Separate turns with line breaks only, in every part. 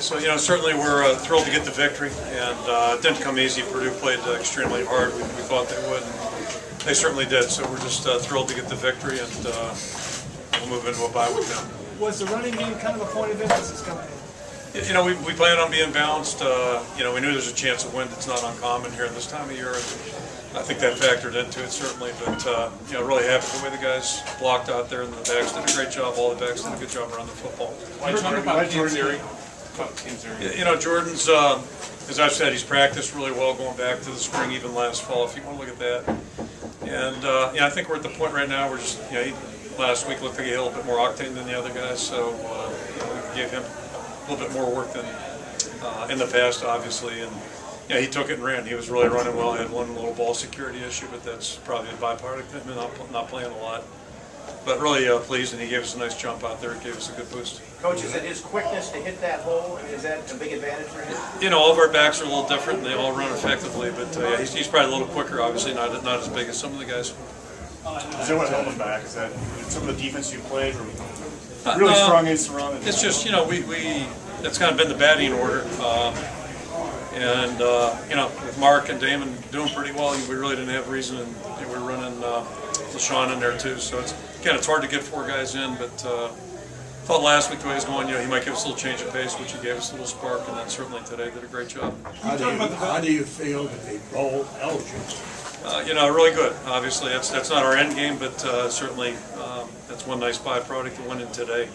So, certainly we're thrilled to get the victory, and it didn't come easy. Purdue played extremely hard. We thought they would, and they certainly did. So we're just thrilled to get the victory, and we'll move into a bye week now.
Was the running game kind of a point of emphasis coming in?
We planned on being balanced. We knew there's a chance of wind. It's not uncommon here this time of year, and I think that factored into it certainly. But really happy with the way the guys blocked out there, and the backs did a great job. All the backs did a good job around the football. Jordan's, as I've said, he's practiced really well going back to the spring, even last fall, if you want to look at that. And I think we're at the point right now where just last week looked like he had a little bit more octane than the other guys, so we gave him a little bit more work than in the past, obviously. And he took it and ran. He was really running well. He had one little ball security issue, but that's probably a byproduct of him not playing a lot. But really pleased, and he gave us a nice jump out there. It gave us a good boost.
Coach, is it his quickness to hit that hole? Is that a big advantage for him?
All of our backs are a little different, and they all run effectively. But he's probably a little quicker, obviously, not as big as some of the guys.
Is that what held him back? Is that some of the defense you played were really strong against the run?
It's just that's kind of been the batting order. With Mark and Damon doing pretty well, we really didn't have reason, and we were running LaShawn in there too. So it's hard to get four guys in, but thought last week the way he was going, he might give us a little change of pace, which he gave us a little spark, and then certainly today did a great job.
How do you feel to be bowl eligible?
Really good. Obviously, that's not our end game, but certainly that's one nice byproduct of winning today.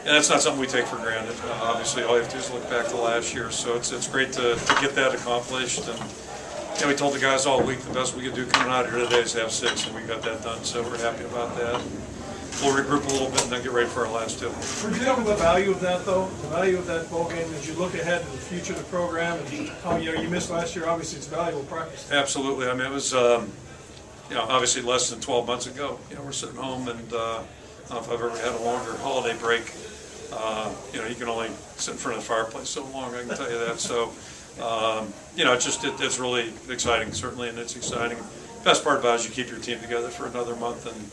And that's not something we take for granted. Obviously, all you have to do is look back to last year. So it's great to get that accomplished. And we told the guys all week the best we could do coming out here today is have 6, and we got that done. So we're happy about that. We'll regroup a little bit and then get ready for our last 2.
Would you talk about the value of that, though? The value of that bowl game as you look ahead to the future of the program and how you missed last year. Obviously, it's valuable practice.
Absolutely. I mean, it was obviously less than 12 months ago. We're sitting home, and I don't know if I've ever had a longer holiday break. You can only sit in front of the fireplace so long, I can tell you that. So, it's really exciting, certainly, and it's exciting. Best part about it is you keep your team together for another month, and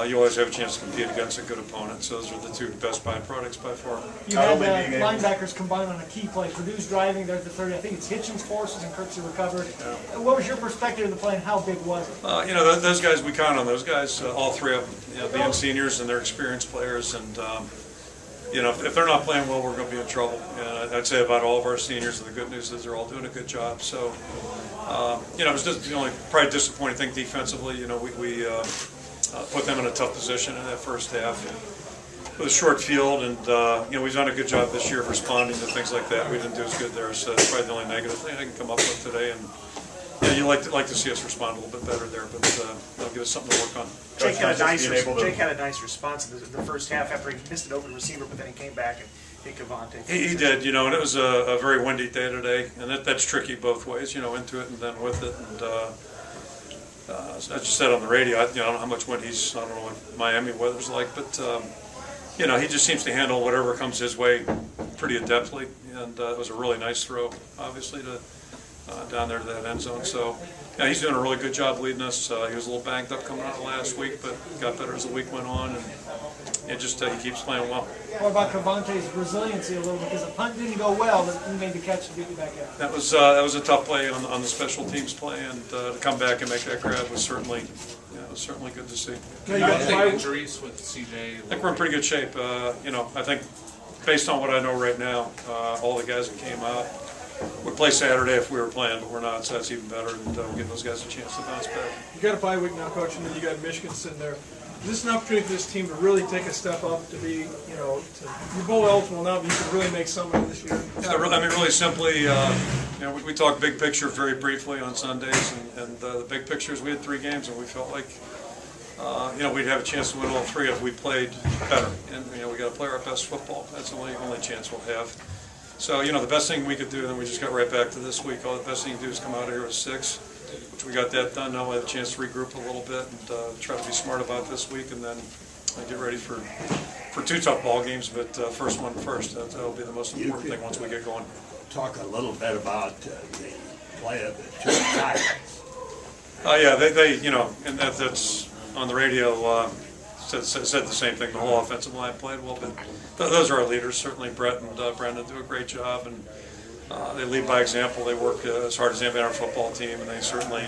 you always have a chance to compete against a good opponent. So those are the 2 best byproducts by far.
You had linebackers combined on a key play. Purdue's driving, there's the 30. I think it's Hitchens forces and Kirk's recovered. Yeah. What was your perspective of the play, and how big was it?
Those guys, we count on those guys, all 3 of them, being seniors, and they're experienced players. And if they're not playing well, we're going to be in trouble. And I'd say about all of our seniors, and the good news is they're all doing a good job. So, it was just the only probably disappointing thing defensively. We put them in a tough position in that first half with a short field, and we've done a good job this year of responding to things like that. We didn't do as good there, so that's probably the only negative thing I can come up with today. And you like to see us respond a little bit better there, but that'll give us something to work on.
Jake had a nice response in the first half after he missed an open receiver, but then he came back and hit Cavante.
He did, and it was a very windy day today, and that's tricky both ways, into it and then with it. And as I just said on the radio, I don't know how much wind I don't know what Miami weather's like, but he just seems to handle whatever comes his way pretty adeptly, and it was a really nice throw, obviously, to down there to that end zone. So, he's doing a really good job leading us. He was a little banged up coming out of last week, but got better as the week went on, and he keeps playing well.
What about Cavante's resiliency a little bit? Because the punt didn't go well, but he made the catch to get you back out.
That was a tough play on the special teams play, and to come back and make that grab was certainly good to see.
You got any injuries with CJ?
I think we're in pretty good shape. I think based on what I know right now, all the guys that came out would play Saturday if we were playing, but we're not, so that's even better, and we'll give those guys a chance to bounce back.
You got a bye week now, Coach, and then you got Michigan sitting there. Is this an opportunity for this team to really take a step up to be, you're bowl eligible now, but you can really make something this year?
Yeah, really simply, we talked big picture very briefly on Sundays, and the big picture is we had 3 games, and we felt like, we'd have a chance to win all 3 if we played better. And, we got to play our best football. That's the only chance we'll have. So, the best thing we could do, and then we just got right back to this week, all the best thing you can do is come out of here with 6, which we got that done. Now we have a chance to regroup a little bit and try to be smart about this week, and then get ready for 2 tough ball games, but first one first. That'll be the most important thing once we get going.
Talk a little bit about the play of the 2 Tigers.
Yeah, they and that's on the radio. said the same thing. The whole offensive line played well, but those are our leaders. Certainly, Brett and Brendan do a great job, and they lead by example. They work as hard as anybody on our football team, and they certainly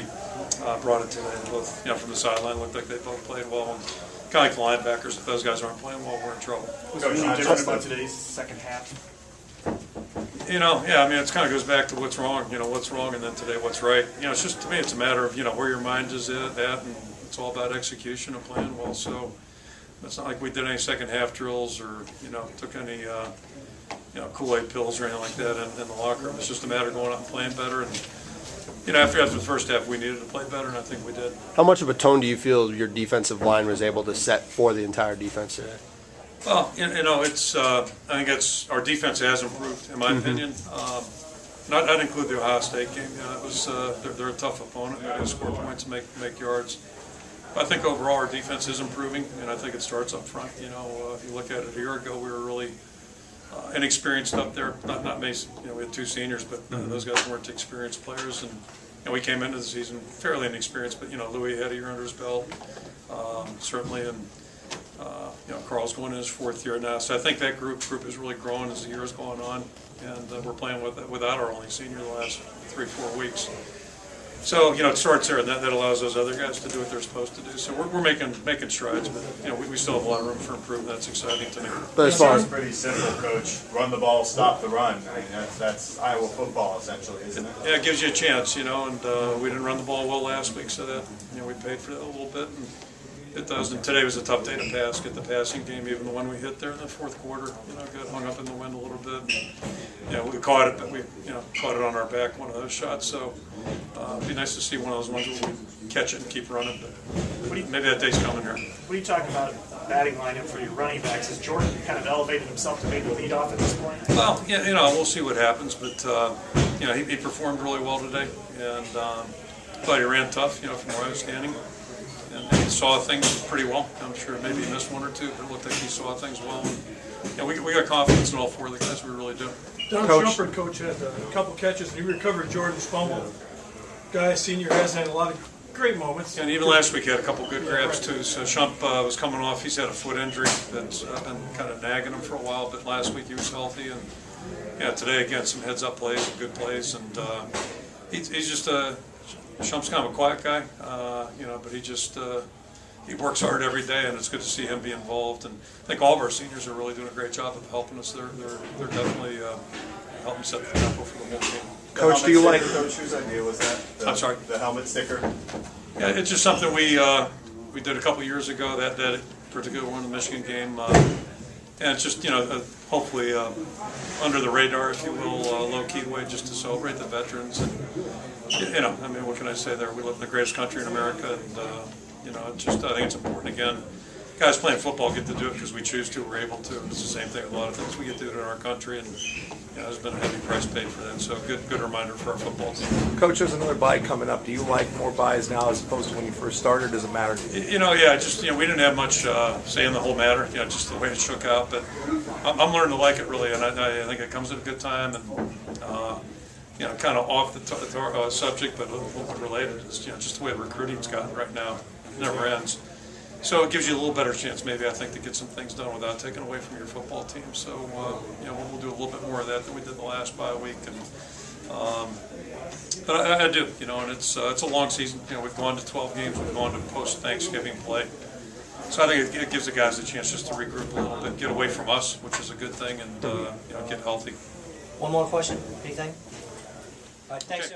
brought it today. Both, from the sideline, looked like they both played well. And kind of like the linebackers, if those guys aren't playing well, we're in trouble.
Was there anything different about today's second half?
Yeah, I mean, it kind of goes back to what's wrong, what's wrong, and then today what's right. It's just, to me, it's a matter of, where your mind is at, and it's all about execution and playing well. So it's not like we did any second half drills or, took any, Kool-Aid pills or anything like that in the locker room. It's just a matter of going out and playing better. And, after the first half, we needed to play better, and I think we did.
How much of a tone do you feel your defensive line was able to set for the entire defense today?
Well, it's. I think it's our defense has improved, in my opinion. I'd include the Ohio State game. It was. They're a tough opponent. They score points and make yards. But I think overall our defense is improving, and I think it starts up front. If you look at it a year ago, we were really inexperienced up there. Not many. We had 2 seniors, but those guys weren't experienced players, and we came into the season fairly inexperienced. But Louis had a year under his belt, certainly, and. Carl's going in his 4th year now, so I think that group has really grown as the year has gone on, and we're playing without our only senior the last 3-4 weeks. So it starts there, and that allows those other guys to do what they're supposed to do. So we're making strides, but we still have a lot of room for improvement. That's exciting to me.
But as far as
pretty simple, Coach. Run the ball, stop the run. I mean, that's Iowa football essentially, isn't it?
Yeah, it gives you a chance, and we didn't run the ball well last week, so that we paid for that a little bit. And it does, and today was a tough day to pass, get the passing game, even the one we hit there in the 4th quarter, got hung up in the wind a little bit. We caught it, but we, caught it on our back, one of those shots, so it'd be nice to see one of those ones where we catch it and keep running, but maybe that day's coming here.
What do you talk about batting lineup for your running backs? Has Jordan kind of elevated himself to maybe lead off at this point?
Well, we'll see what happens, but, he performed really well today, and thought he ran tough, from where I was standing. And he saw things pretty well. I'm sure maybe he missed 1 or 2, but it looked like he saw things well. And, we got confidence in all 4 of the guys. We really do.
Don Shumpert, Coach, had a couple catches, and he recovered Jordan's fumble. Guy, senior, has had a lot of great moments.
And even last week he had a couple good grabs too. So Shump was coming off. He's had a foot injury that's been kind of nagging him for a while, but last week he was healthy. And today again, some heads-up plays, good plays, and he's just Shump's kind of a quiet guy, but he works hard every day, and it's good to see him be involved. And I think all of our seniors are really doing a great job of helping us. They're definitely helping set the tempo for the whole team.
Coach, do you like?
Coach, whose idea was that?
I'm sorry.
The helmet sticker.
Yeah, it's just something we did a couple years ago. That particular one, the Michigan game, and it's just hopefully under the radar, if you will, low-key way, just to celebrate the veterans. And I mean, what can I say there? We live in the greatest country in America, and I think it's important. Again, guys playing football get to do it because we choose to. We're able to. It's the same thing with a lot of things. We get to do it in our country, and there's been a heavy price paid for that. So good reminder for our football team.
Coach, there's another bye coming up. Do you like more byes now as opposed to when you first started? Does it matter to you?
We didn't have much say in the whole matter. Just the way it shook out. But I'm learning to like it really, and I think it comes at a good time. And kind of off the subject, but a little bit related. Is just the way the recruiting's gotten right now. It never ends. So it gives you a little better chance, maybe, I think, to get some things done without taking away from your football team. So, we'll do a little bit more of that than we did the last bye week. And, but I do, and it's a long season. We've gone to 12 games. We've gone to post-Thanksgiving play. So I think it gives the guys a chance just to regroup a little bit, get away from us, which is a good thing, and, get healthy.
One more question, anything? All right, thanks.